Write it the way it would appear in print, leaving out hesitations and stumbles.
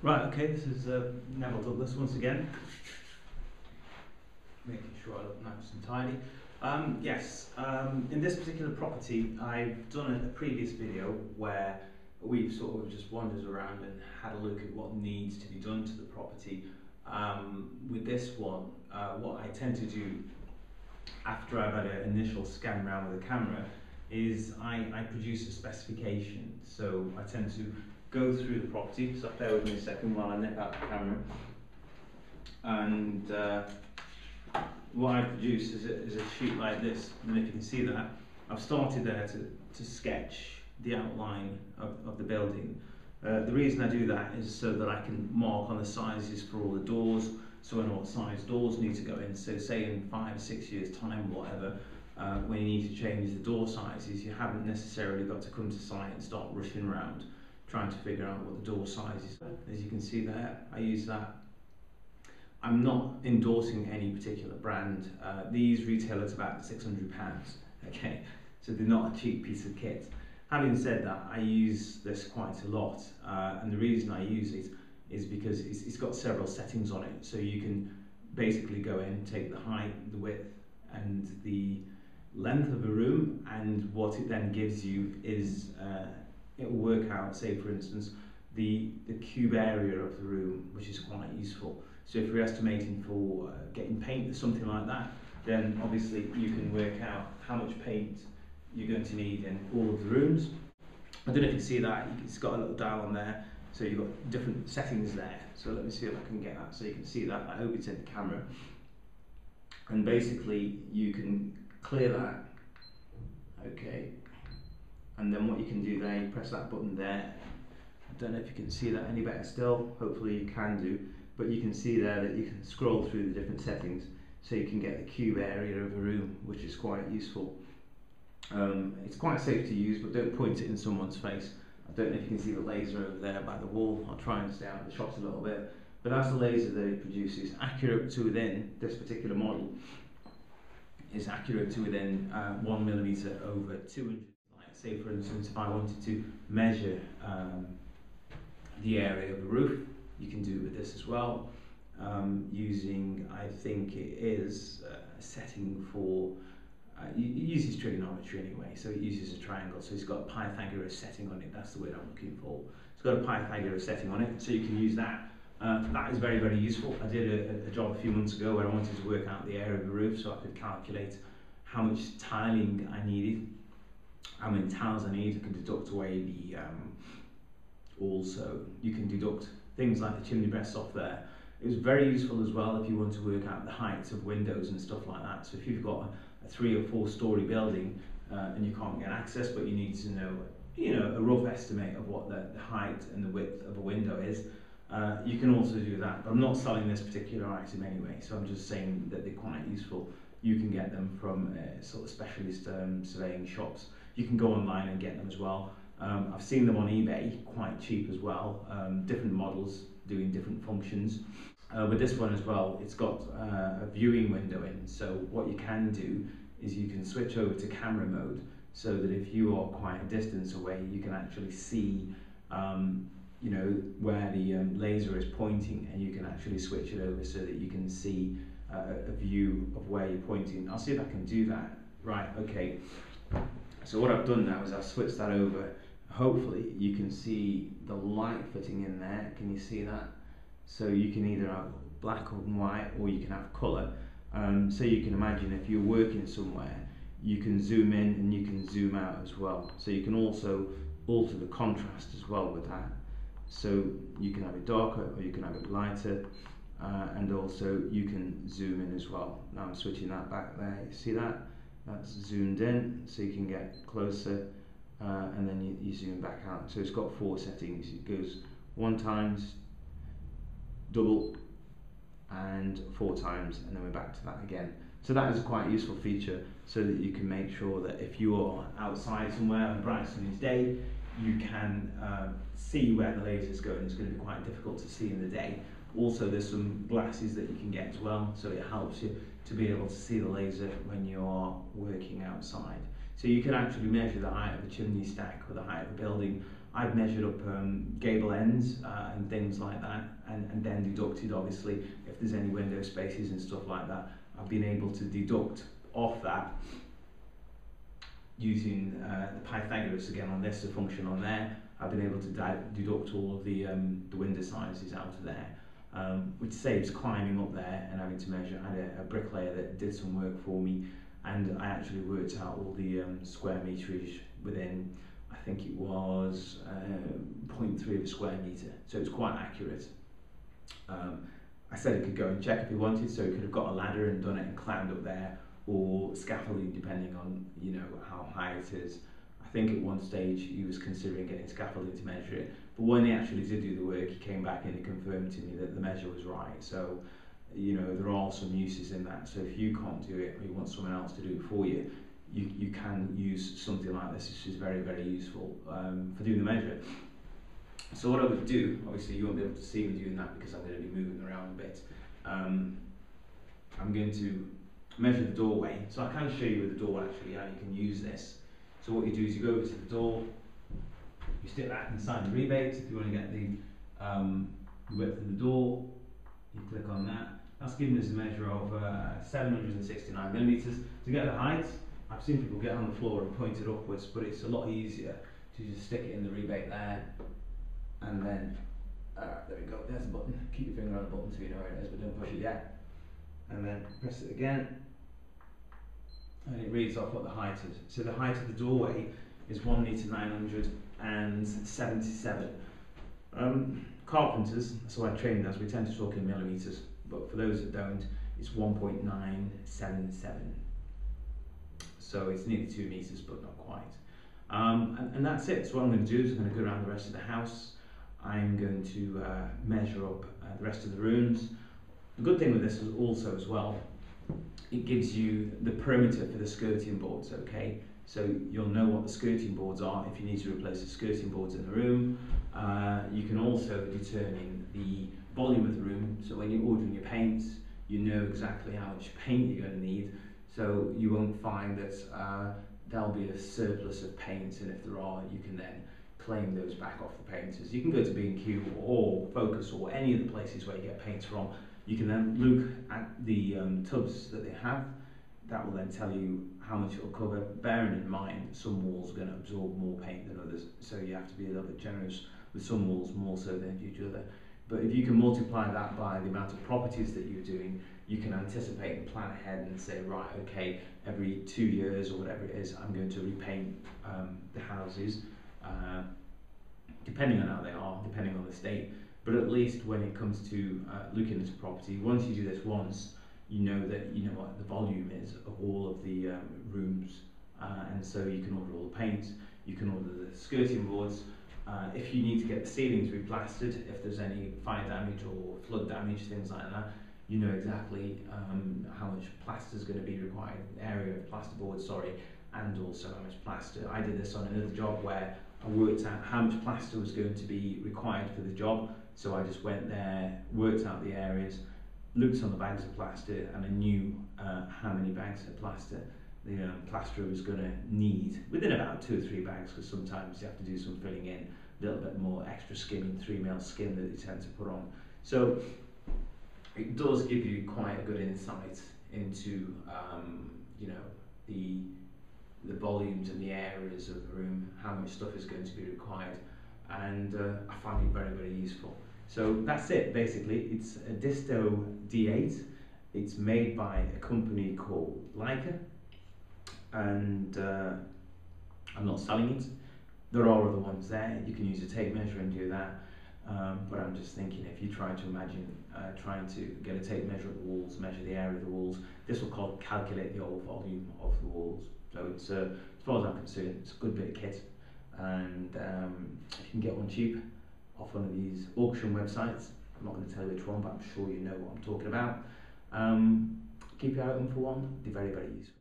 Right, okay, this is Neville Douglas once again, making sure I look nice and tidy. In this particular property, I've done a previous video where we've sort of just wandered around and had a look at what needs to be done to the property. With this one, what I tend to do after I've had an initial scan around with the camera is I produce a specification. So I tend to go through the property, so bear with me a second while I nip out the camera. And what I produce is a sheet like this, and if you can see that, I've started there to sketch the outline of the building. The reason I do that is so that I can mark on the sizes for all the doors, so I know what size doors need to go in. So say in 5 or 6 years time, whatever, when you need to change the door sizes, you haven't necessarily got to come to site and start rushing around trying to figure out what the door size is. As you can see there, I use that. I'm not endorsing any particular brand. These retail at about £600, okay? So they're not a cheap piece of kit. Having said that, I use this quite a lot, and the reason I use it is because it's got several settings on it. So you can basically go in, take the height, the width, and the length of a room, and what it then gives you is it will work out, say for instance, the cube area of the room, which is quite useful. So if you're estimating for getting paint or something like that, then obviously you can work out how much paint you're going to need in all of the rooms. I don't know if you can see that, it's got a little dial on there, so you've got different settings there. So let me see if I can get that so you can see that. I hope it's in the camera. And basically you can clear that, okay. And then what you can do there, you press that button there. I don't know if you can see that any better still, hopefully you can do, but you can see there that you can scroll through the different settings so you can get the cube area of a room, which is quite useful. It's quite safe to use, but don't point it in someone's face. I don't know if you can see the laser over there by the wall. I'll try and stay out of the shots a little bit, but that's the laser that it produces, accurate to within. This particular model is accurate to within 1mm over 200. Say for instance, if I wanted to measure the area of a roof, you can do it with this as well, using, I think it is a setting for, it uses trigonometry anyway, so it uses a triangle, so it's got a Pythagoras setting on it, that's the word I'm looking for. It's got a Pythagoras setting on it, so you can use that. That is very, very useful. I did a job a few months ago where I wanted to work out the area of the roof so I could calculate how much tiling I needed, how many tiles I need. I can deduct away the, also you can deduct things like the chimney breasts off there. It was very useful as well if you want to work out the heights of windows and stuff like that. So if you've got a 3 or 4 story building and you can't get access, but you need to know, a rough estimate of what the height and the width of a window is, you can also do that. But I'm not selling this particular item anyway, so I'm just saying that they're quite useful. You can get them from sort of specialist surveying shops. You can go online and get them as well. I've seen them on eBay, quite cheap as well, different models doing different functions. With this one as well, it's got a viewing window in, so what you can do is you can switch over to camera mode so that if you are quite a distance away, you can actually see where the laser is pointing, and you can actually switch it over so that you can see a view of where you're pointing. I'll see if I can do that. Right, okay. So what I've done now is I've switched that over. Hopefully you can see the light fitting in there. Can you see that? So you can either have black and white, or you can have colour. So you can imagine if you're working somewhere, you can zoom in and you can zoom out as well. So you can also alter the contrast as well with that. So you can have it darker or you can have it lighter, and also you can zoom in as well. Now I'm switching that back there. You see that? That's zoomed in, so you can get closer, and then you zoom back out. So it's got 4 settings. It goes 1 times, double, and 4 times, and then we're back to that again. So that is a quite useful feature, so that you can make sure that if you are outside somewhere on a bright sunny day, you can see where the laser is going. It's going to be quite difficult to see in the day. Also, there's some glasses that you can get as well, so it helps you to be able to see the laser when you're working outside. So you can actually measure the height of a chimney stack or the height of a building I've measured up gable ends and things like that, and then deducted, obviously, if there's any window spaces and stuff like that. I've been able to deduct off that using the Pythagoras again on this, the function on there. I've been able to deduct all of the window sizes out of there, which saves climbing up there and having to measure. I had a bricklayer that did some work for me, and I actually worked out all the square meterage within, I think it was 0.3 of a square metre, so it's quite accurate. I said he could go and check if he wanted, so he could have got a ladder and done it and climbed up there, or scaffolding, depending on how high it is. I think at one stage he was considering getting scaffolding to measure it, but when he actually did do the work, he came back and he confirmed to me that the measure was right. So there are some uses in that. So if you can't do it or you want someone else to do it for you, you can use something like this, which is very, very useful for doing the measure. So what I would do, obviously you won't be able to see me doing that because I'm going to be moving around a bit. I'm going to measure the doorway. So I can show you with the door actually how you can use this. So what you do is you go over to the door, you stick that inside the rebate. If you want to get the width of the door, you click on that. That's giving us a measure of 769 millimeters. To get the height, I've seen people get on the floor and point it upwards, but it's a lot easier to just stick it in the rebate there, and then there we go, there's the button. Keep your finger on the button so you know where it is, but don't push it yet. And then press it again, and it reads off what the height is. So the height of the doorway is 1 metre 977. Carpenters, so I trained as, we tend to talk in millimetres, but for those that don't, it's 1.977. So it's nearly 2 metres, but not quite. And that's it. So what I'm going to do is I'm going to go around the rest of the house. I'm going to measure up the rest of the rooms. The good thing with this is also as well, it gives you the perimeter for the skirting boards, okay? So you'll know what the skirting boards are if you need to replace the skirting boards in the room. You can also determine the volume of the room, so when you're ordering your paints, you know exactly how much paint you're going to need, so you won't find that there'll be a surplus of paints, and if there are, you can then claim those back off the painters. You can go to B&Q or Focus or any of the places where you get paints from. You can then look at the tubs that they have. That will then tell you how much it will cover, bearing in mind some walls are going to absorb more paint than others, so you have to be a little bit generous with some walls more so than each other. But if you can multiply that by the amount of properties that you're doing, you can anticipate and plan ahead and say, right, okay, every 2 years or whatever it is, I'm going to repaint the houses, depending on how they are, depending on the state. But at least when it comes to looking at a property, once you do this once, you know that you know what the volume is of all of the rooms, and so you can order all the paint, you can order the skirting boards. If you need to get the ceilings replastered, if there's any fire damage or flood damage, things like that, you know exactly how much plaster is going to be required, area of plasterboard, sorry, and also how much plaster. I did this on another job where I worked out how much plaster was going to be required for the job, so I just went there, worked out the areas, looked on the bags of plaster, and I knew how many bags of plaster the plasterer was going to need within about 2 or 3 bags, because sometimes you have to do some filling in, a little bit more extra skimming, 3mm skim that you tend to put on. So it does give you quite a good insight into the volumes and the areas of the room, how much stuff is going to be required, and I find it very, very useful. So that's it basically. It's a Disto D8. It's made by a company called Leica, and I'm not selling it. There are other ones there. You can use a tape measure and do that, but I'm just thinking, if you try to imagine trying to get a tape measure of the walls, measure the area of the walls, this will calculate the whole volume of the walls. So it's, as far as I'm concerned, it's a good bit of kit, and if you can get one cheap off one of these auction websites, I'm not going to tell you which one, but I'm sure you know what I'm talking about. Keep your eye open for one. They're very, very useful.